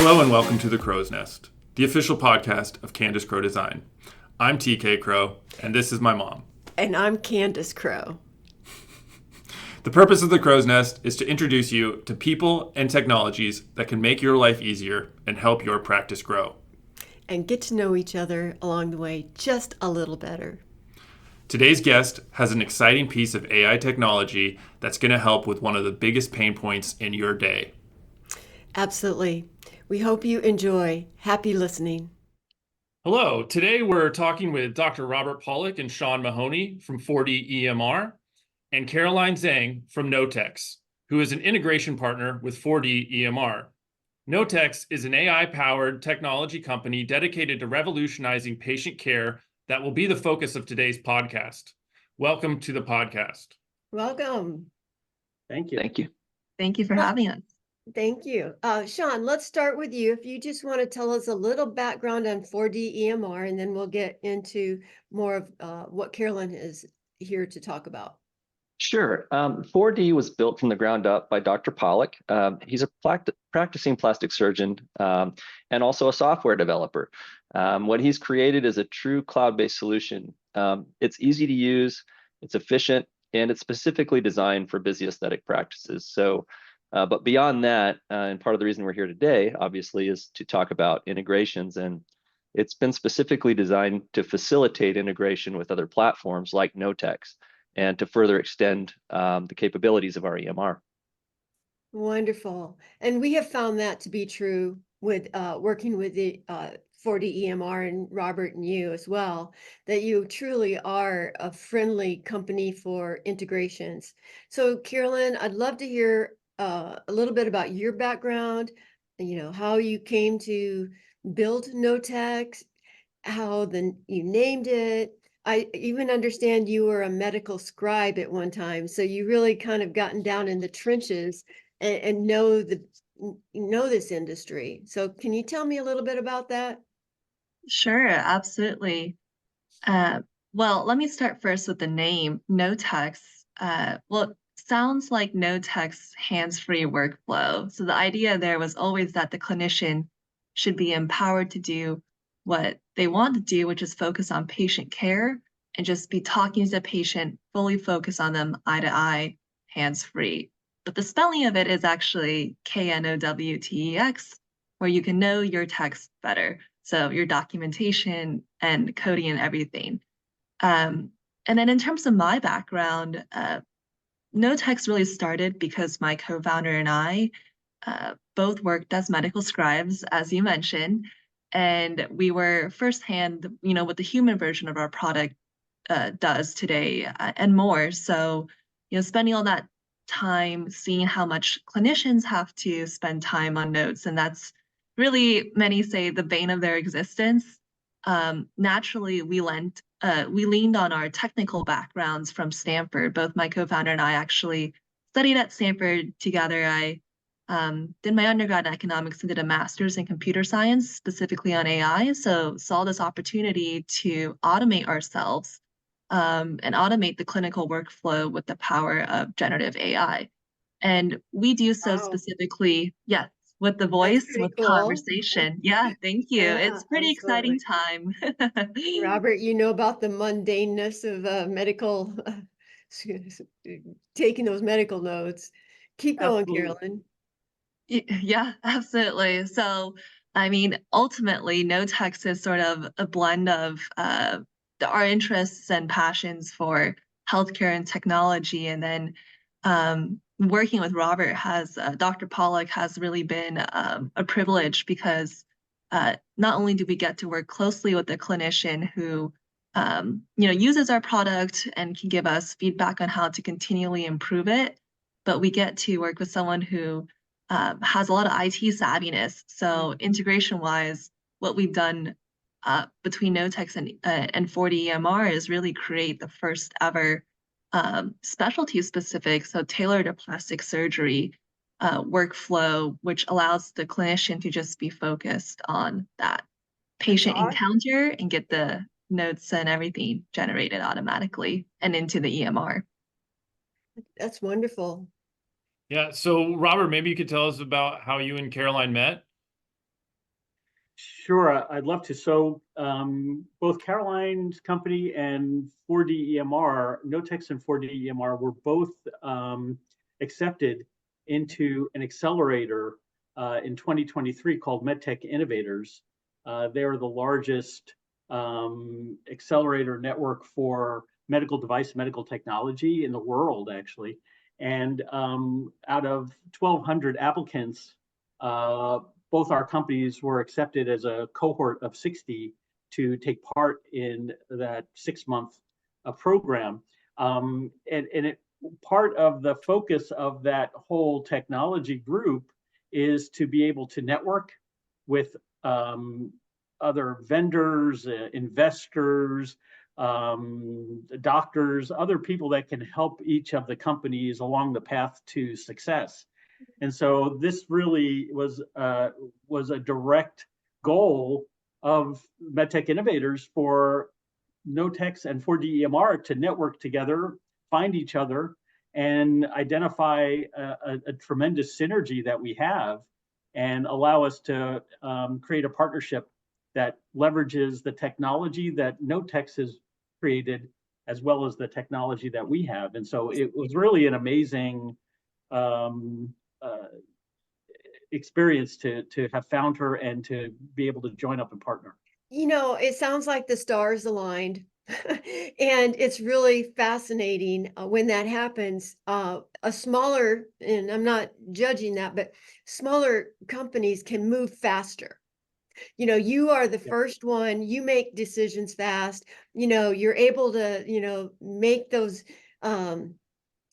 Hello and welcome to The Crow's Nest, the official podcast of Candace Crowe Design. I'm TK Crowe, and this is my mom. And I'm Candace Crowe. The purpose of The Crow's Nest is to introduce you to people and technologies that can make your life easier and help your practice grow. And get to know each other along the way just a little better. Today's guest has an exciting piece of AI technology that's going to help with one of the biggest pain points in your day. Absolutely. We hope you enjoy. Happy listening. Hello. Today we're talking with Dr. Robert Pollack and Sean Mahoney from 4D EMR and Caroline Zhang from Knowtex, who is an integration partner with 4D EMR. Knowtex is an AI-powered technology company dedicated to revolutionizing patient care that will be the focus of today's podcast. Welcome to the podcast. Welcome. Thank you. Thank you. Thank you for having us. Thank you. Sean, let's start with you. If you just want to tell us a little background on 4D EMR, and then we'll get into more of what Caroline is here to talk about. Sure. 4D was built from the ground up by Dr. Pollack. He's a practicing plastic surgeon and also a software developer. What he's created is a true cloud-based solution. It's easy to use, it's efficient, and it's specifically designed for busy aesthetic practices. But beyond that, and part of the reason we're here today, obviously, is to talk about integrations. And it's been specifically designed to facilitate integration with other platforms like Knowtex and to further extend the capabilities of our EMR. Wonderful. And we have found that to be true with working with the 4D EMR and Robert and you as well, that you truly are a friendly company for integrations. So Caroline, I'd love to hear a little bit about your background, how you came to build Knowtex, how you named it. I even understand you were a medical scribe at one time, so you really kind of gotten down in the trenches and know this industry. So can you tell me a little bit about that? Sure, absolutely. Well, let me start first with the name, Knowtex. Well, it sounds like Knowtex hands-free workflow. So the idea there was always that the clinician should be empowered to do what they want to do, which is focus on patient care and just be talking to the patient, fully focus on them eye to eye, hands-free. But the spelling of it is actually Knowtex, where you can know your text better. So your documentation and coding and everything. And then in terms of my background, Knowtex really started because my co-founder and I both worked as medical scribes, as you mentioned, and we were firsthand, what the human version of our product does today and more. So, spending all that time seeing how much clinicians have to spend time on notes, and that's really, many say, the bane of their existence. Naturally, we leaned on our technical backgrounds from Stanford. Both my co-founder and I actually studied at Stanford together. I did my undergrad in economics and did a master's in computer science, specifically on AI. So saw this opportunity to automate ourselves and automate the clinical workflow with the power of generative AI. And we do so specifically, yes, with the voice, with cool. Conversation. Yeah, thank you. Yeah, it's pretty absolutely. exciting time. Robert, you know about the mundaneness of medical, taking those medical notes. Keep going, Absolutely. Caroline. Yeah, absolutely. So, I mean, ultimately, Knowtex is sort of a blend of our interests and passions for healthcare and technology. And then working with Robert Dr. Pollack has really been a privilege because not only do we get to work closely with a clinician who uses our product and can give us feedback on how to continually improve it, but we get to work with someone who has a lot of IT savviness. So integration-wise, what we've done between Knowtex and 4D EMR is really create the first ever specialty-specific, so tailored to plastic surgery workflow, which allows the clinician to just be focused on that patient encounter and get the notes and everything generated automatically and into the EMR. That's wonderful. Yeah. So Robert, maybe you could tell us about how you and Caroline met. Sure, I'd love to. So both Caroline's company and 4D EMR, Knowtex and 4D EMR were both accepted into an accelerator in 2023 called MedTech Innovators. They are the largest accelerator network for medical device, medical technology in the world, actually. And out of 1,200 applicants, both our companies were accepted as a cohort of 60 to take part in that 6-month program. Part of the focus of that whole technology group is to be able to network with other vendors, investors, doctors, other people that can help each of the companies along the path to success. And so this really was a direct goal of MedTech Innovators for Knowtex and 4D EMR to network together, find each other, and identify a tremendous synergy that we have, and allow us to create a partnership that leverages the technology that Knowtex has created, as well as the technology that we have. And so it was really an amazing experience to have found her and to be able to join up and partner. You know, it sounds like the stars aligned. And it's really fascinating when that happens. A smaller, and I'm not judging that, but smaller companies can move faster. You know, you are the first one, you make decisions fast, you know, you're able to, you know, make those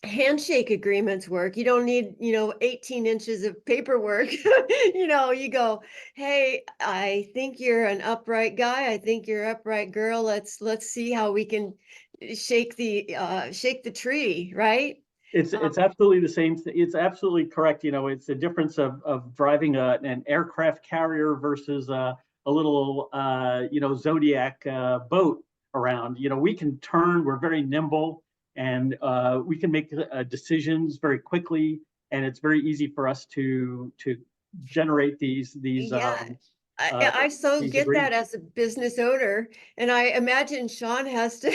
handshake agreements work. You don't need, you know, 18 inches of paperwork. You know, you go, hey, I think you're an upright guy. I think you're an upright girl. Let's see how we can shake the tree, right? It's absolutely the same. It's absolutely correct. You know, it's a difference of driving an aircraft carrier versus a little you know, Zodiac boat around. You know, we can turn. We're very nimble, and we can make decisions very quickly, and it's very easy for us to generate these Yeah. I so these get that agreements. as a business owner, and I imagine Sean has to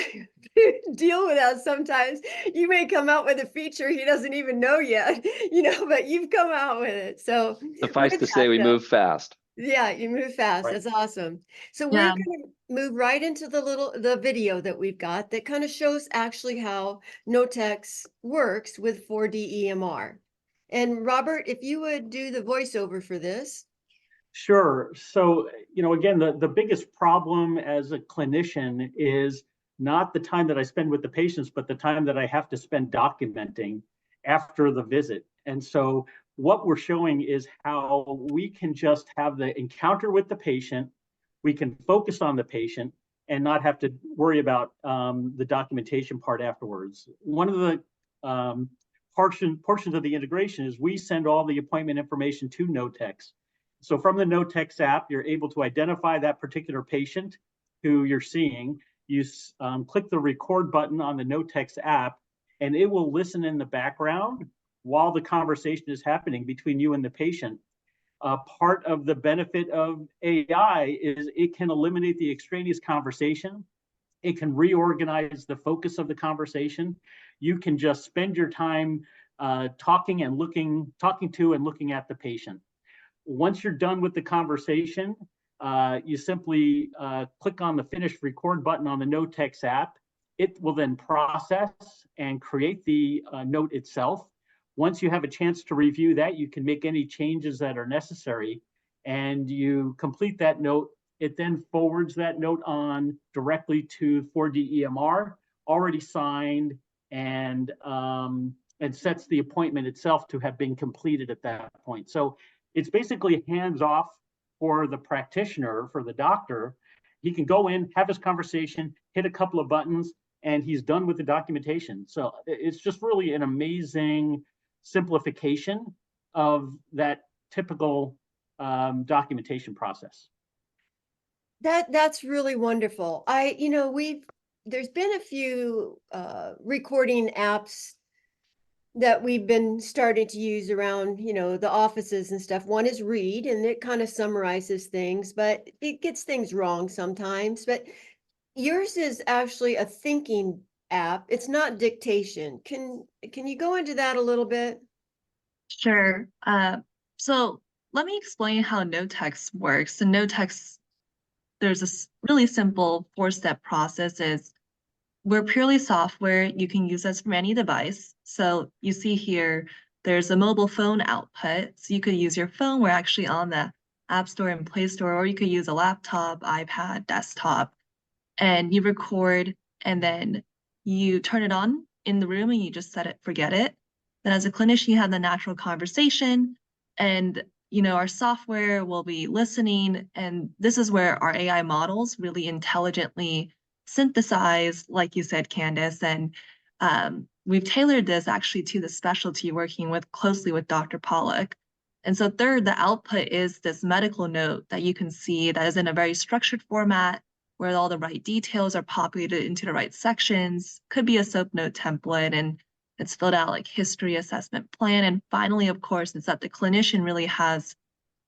deal with that sometimes. You may come out with a feature he doesn't even know yet, you know, but you've come out with it. So Suffice with to say, that, we though, move fast. yeah, you move fast. Right. That's awesome. So we're Yeah. going to move right into the video that we've got that kind of shows actually how Knowtex works with 4D EMR. And Robert, if you would do the voiceover for this. Sure. So, you know, again, the biggest problem as a clinician is not the time that I spend with the patients, but the time that I have to spend documenting after the visit. And so what we're showing is how we can just have the encounter with the patient, we can focus on the patient and not have to worry about the documentation part afterwards. One of the portions of the integration is we send all the appointment information to Knowtex. So from the Knowtex app, you're able to identify that particular patient who you're seeing. You click the record button on the Knowtex app, and it will listen in the background while the conversation is happening between you and the patient. Part of the benefit of AI is it can eliminate the extraneous conversation. It can reorganize the focus of the conversation. You can just spend your time talking to and looking at the patient. Once you're done with the conversation, you simply click on the finish record button on the Knowtex app. It will then process and create the note itself. Once you have a chance to review that, you can make any changes that are necessary, and you complete that note. It then forwards that note on directly to 4D EMR, already signed, and sets the appointment itself to have been completed at that point. So it's basically hands off for the practitioner, for the doctor. He can go in, have his conversation, hit a couple of buttons, and he's done with the documentation. So it's just really an amazing simplification of that typical documentation process. That's really wonderful. You know, there's been a few recording apps that we've been starting to use around, the offices and stuff. One is read, and it kind of summarizes things, but it gets things wrong sometimes. But yours is actually a thinking app. It's not dictation. Can you go into that a little bit? Sure. So let me explain how Knowtex works. In Knowtex, there's a really simple 4-step process. We're purely software. You can use us from any device. So you see here, there's a mobile phone output. So you could use your phone. We're actually on the App Store and Play Store, or you could use a laptop, iPad, desktop, and you record, and then you turn it on in the room and you just set it, forget it. Then as a clinician, you have the natural conversation, and our software will be listening. And this is where our AI models really intelligently synthesize, like you said, Candace. And we've tailored this actually to the specialty, working closely with Dr. Pollack. And so third, the output is this medical note that you can see that is in a very structured format, where all the right details are populated into the right sections. Could be a SOAP note template, and it's filled out like history, assessment plan. And finally, of course, it's that the clinician really has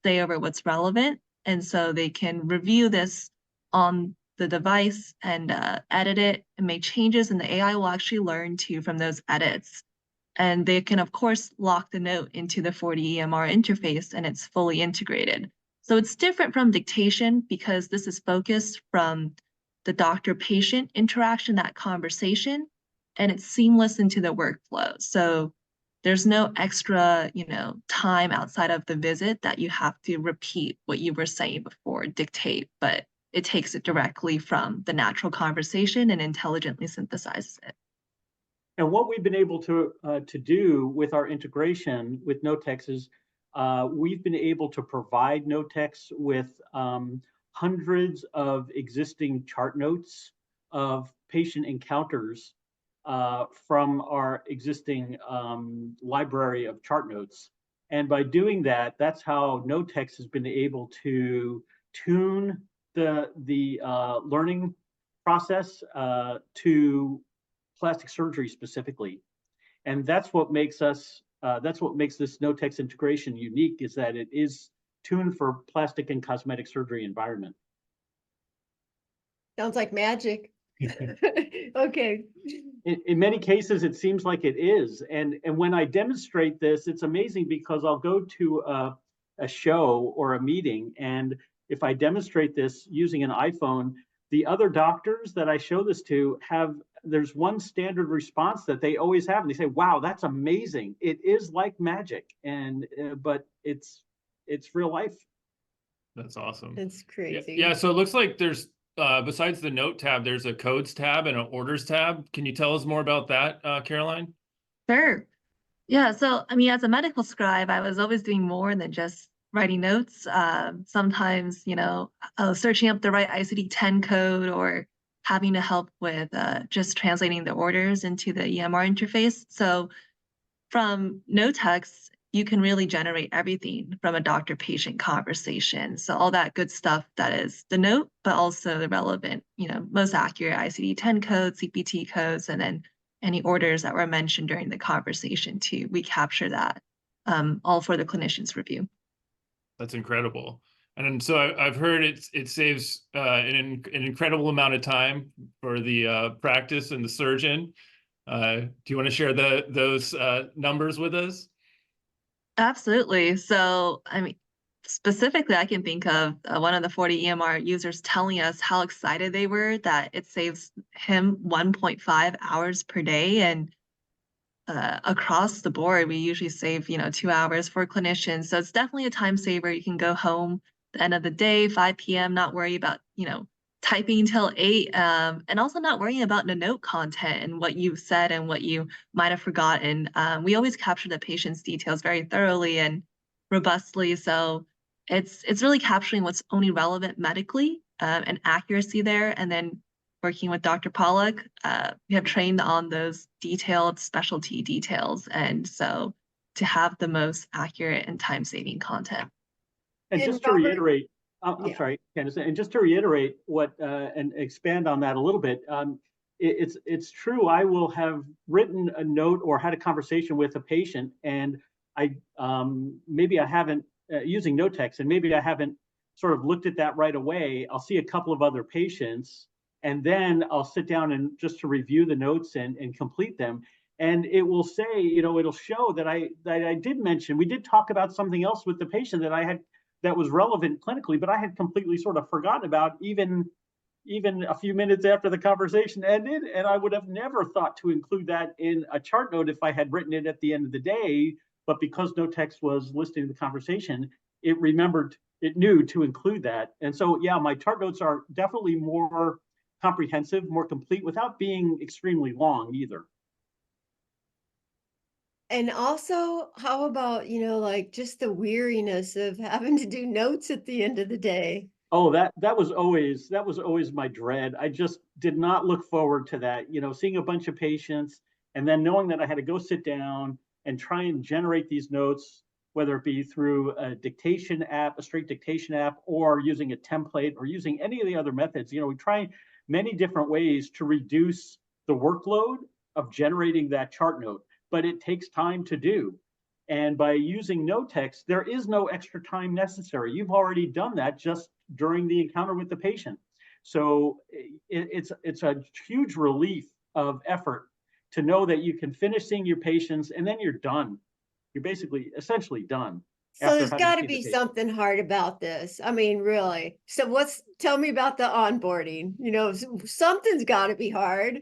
say over what's relevant. And so they can review this on the device and edit it and make changes, and the AI will actually learn too from those edits. And they can, of course, lock the note into the 4D EMR interface, and it's fully integrated. So it's different from dictation because this is focused from the doctor-patient interaction, that conversation, and it's seamless into the workflow. So there's no extra, time outside of the visit that you have to repeat what you were saying before, dictate, but it takes it directly from the natural conversation and intelligently synthesizes it. And what we've been able to do with our integration with Knowtex is we've been able to provide Knowtex with hundreds of existing chart notes of patient encounters from our existing library of chart notes. And by doing that, that's how Knowtex has been able to tune the learning process to plastic surgery specifically. And that's what makes this Knowtex integration unique, is that it is tuned for plastic and cosmetic surgery environment. Sounds like magic. Okay. In many cases, it seems like it is. And when I demonstrate this, it's amazing because I'll go to a show or a meeting, and if I demonstrate this using an iPhone, the other doctors that I show this to there's one standard response that they always have, and they say, "Wow, that's amazing! It is like magic," and but it's real life. That's awesome. That's crazy. Yeah. So it looks like there's besides the note tab, there's a codes tab and an orders tab. Can you tell us more about that, Caroline? Sure. Yeah. So, as a medical scribe, I was always doing more than just writing notes. Sometimes, searching up the right ICD-10 code, or having to help with just translating the orders into the EMR interface. So from Knowtex, you can really generate everything from a doctor-patient conversation. So all that good stuff that is the note, but also the relevant, most accurate ICD-10 codes, CPT codes, and then any orders that were mentioned during the conversation too. We capture that all for the clinician's review. That's incredible. And so I've heard it saves an incredible amount of time for the practice and the surgeon. Do you want to share those numbers with us? Absolutely. So, specifically, I can think of one of the 4D EMR users telling us how excited they were that it saves him 1.5 hours per day. And across the board, we usually save, 2 hours for clinicians. So it's definitely a time saver. You can go home at the end of the day, 5 p.m., not worry about, typing till 8, and also not worrying about the note content and what you said and what you might have forgotten. We always capture the patient's details very thoroughly and robustly. So it's really capturing what's only relevant medically, and accuracy there. And then working with Dr. Pollack, we have trained on those detailed specialty details. And so to have the most accurate and time-saving content. And just to reiterate, I'm sorry, Candace, and just to reiterate what and expand on that a little bit, it's true. I will have written a note or had a conversation with a patient, and maybe I haven't using Knowtex, and maybe I haven't sort of looked at that right away. I'll see a couple of other patients, and then I'll sit down and just to review the notes and complete them. And it will say, it'll show that I did mention, we did talk about something else with the patient that was relevant clinically, but I had completely sort of forgotten about even a few minutes after the conversation ended. And I would have never thought to include that in a chart note if I had written it at the end of the day. But because Knowtex was listening to the conversation, it knew to include that. And so, yeah, my chart notes are definitely more comprehensive, more complete, without being extremely long either. And also, how about, like just the weariness of having to do notes at the end of the day? Oh, that was always my dread. I just did not look forward to that. Seeing a bunch of patients and then knowing that I had to go sit down and try and generate these notes, whether it be through a dictation app, a straight dictation app, or using a template or using any of the other methods. We try many different ways to reduce the workload of generating that chart note, but it takes time to do. And by using Knowtex, there is no extra time necessary. You've already done that just during the encounter with the patient. So it's a huge relief of effort to know that you can finish seeing your patients and then you're done. You're essentially done. So there's got to be something hard about this. I mean, really. So tell me about the onboarding. Something's got to be hard.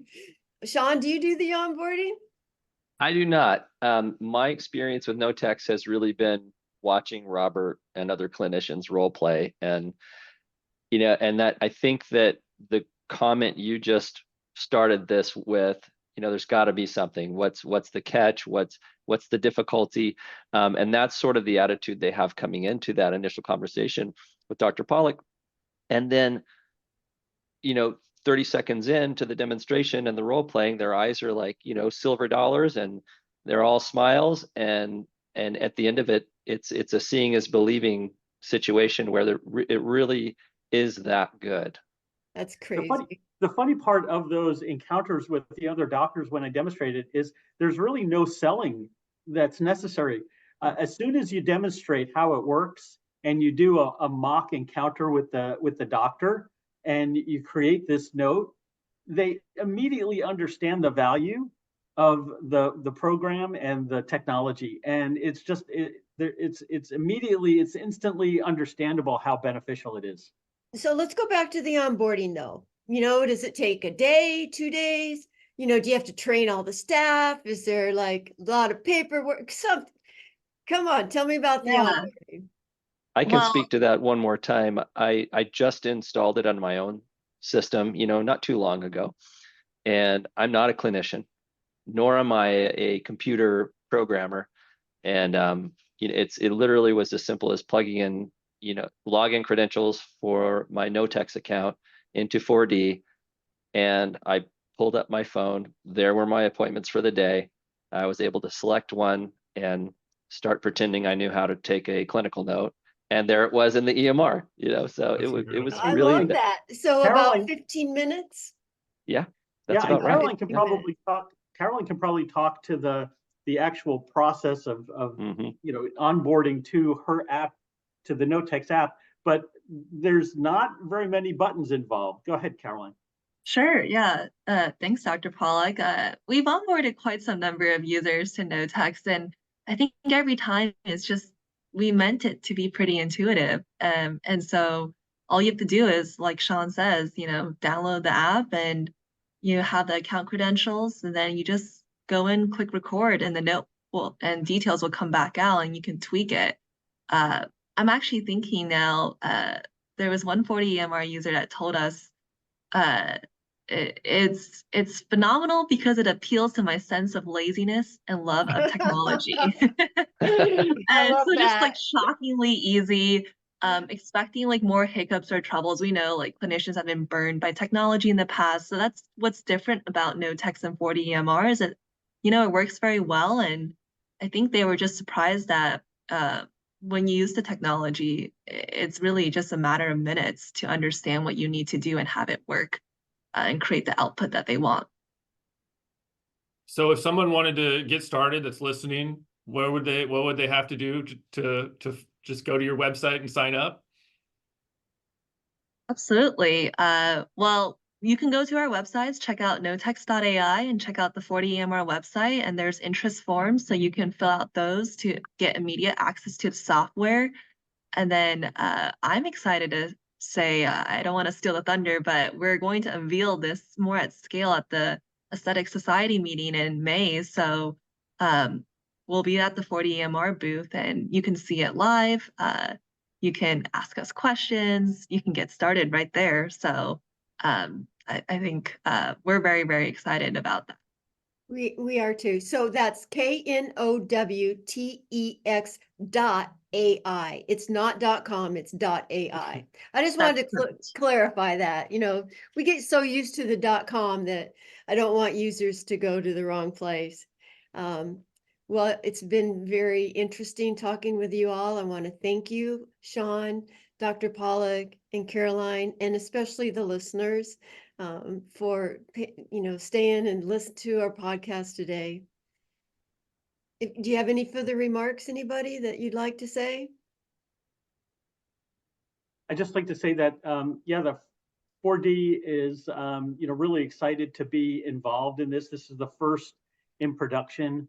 Sean, do you do the onboarding? I do not. My experience with Knowtex has really been watching Robert and other clinicians role play, and and that I think that the comment you just started this with, there's got to be something. What's the catch? What's the difficulty? And that's sort of the attitude they have coming into that initial conversation with Dr. Pollack, and then 30 seconds into the demonstration and the role playing, their eyes are like, silver dollars, and they're all smiles. And at the end of it, it's a seeing is believing situation where it really is that good. That's crazy. The funny part of those encounters with the other doctors when I demonstrated is there's really no selling that's necessary. As soon as you demonstrate how it works and you do a mock encounter with the doctor, and you create this note, they immediately understand the value of the program and the technology. And it's instantly understandable how beneficial it is. So let's go back to the onboarding though. Does it take a day, 2 days? Do you have to train all the staff? Is there like a lot of paperwork? Something? Come on, tell me about the onboarding. I can speak to that one more time. I just installed it on my own system, not too long ago. And I'm not a clinician, nor am I a computer programmer. And it literally was as simple as plugging in, login credentials for my Knowtex account into 4D. And I pulled up my phone. There were my appointments for the day. I was able to select one and start pretending I knew how to take a clinical note. And there it was in the EMR, so it was really. I love that. So Caroline, about 15 minutes. Yeah, that's about Caroline right. can probably talk. Caroline can probably talk to the actual process of onboarding to her app, to the Knowtex app. But there's not very many buttons involved. Go ahead, Caroline. Sure. Yeah. Thanks, Dr. Pollack. We've onboarded quite some number of users to Knowtex, and I think every time it's just we meant it to be pretty intuitive. And so all you have to do is, like Sean says, download the app and you have the account credentials, and then you just go in, click record, and the note and details will come back out and you can tweak it. I'm actually thinking now, there was one 4D EMR user that told us it's phenomenal because it appeals to my sense of laziness and love of technology. And so just like shockingly easy, expecting like more hiccups or troubles. We know like clinicians have been burned by technology in the past. So that's what's different about Knowtex and 4D EMR is that, it works very well. And I think they were just surprised that when you use the technology, it's really just a matter of minutes to understand what you need to do and have it work. and create the output that they want. So if someone wanted to get started that's listening, what would they have to do to just go to your website and sign up? Absolutely. Well, you can go to our websites, check out Knowtex AI and check out the 4D-EMR website, and there's interest forms, so you can fill out those to get immediate access to the software. And then I'm excited to say, I don't want to steal the thunder, but we're going to unveil this more at scale at the Aesthetic Society meeting in May. So we'll be at the 4D-EMR booth, and you can see it live. You can ask us questions. You can get started right there. So I think we're very, very excited about that. We are too. So that's KNOWTEX.AI. It's not .com, it's .ai. I just wanted to clarify that. You know, we get so used to the .com that I don't want users to go to the wrong place. Well, it's been very interesting talking with you all. I want to thank you, Sean, Dr. Pollack, and Caroline, and especially the listeners for staying and listen to our podcast today. Do you have any further remarks, anybody, that you'd like to say? I'd just like to say that yeah, the 4D is really excited to be involved in this. This is the first in production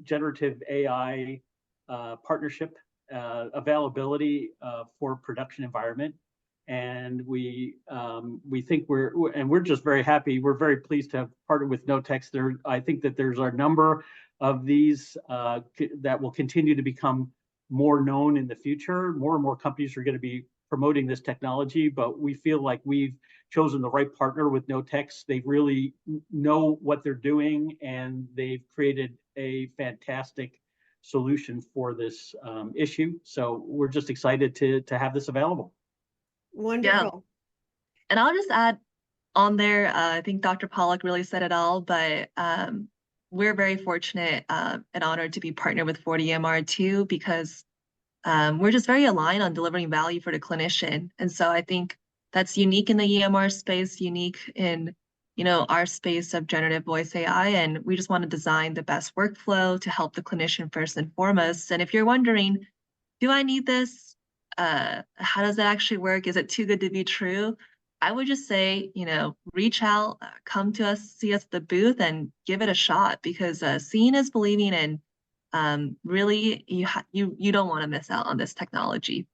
generative AI partnership availability for production environment. And we think we're just very happy. We're very pleased to have partnered with Knowtex. I think that there's a number of these that will continue to become more known in the future. More and more companies are going to be promoting this technology, but we feel like we've chosen the right partner with Knowtex. They really know what they're doing, and they've created a fantastic solution for this issue. So we're just excited to have this available. Wonderful. Yeah. And I'll just add on there, I think Dr. Pollack really said it all, but we're very fortunate and honored to be partnered with 4D-EMR too, because we're just very aligned on delivering value for the clinician. And so I think that's unique in the EMR space, unique in our space of generative voice AI. And we just want to design the best workflow to help the clinician first and foremost. And if you're wondering, do I need this? How does it actually work? Is it too good to be true? I would just say, reach out, come to us, see us at the booth, and give it a shot, because seeing is believing, and really you don't want to miss out on this technology.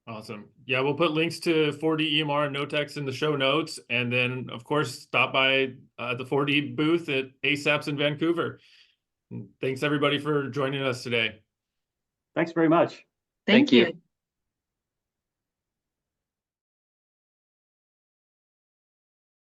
Awesome. Yeah, we'll put links to 4D EMR and Knowtex in the show notes, and then of course stop by the 4D booth at ASAPS in Vancouver. And thanks everybody for joining us today. Thanks very much. Thank you.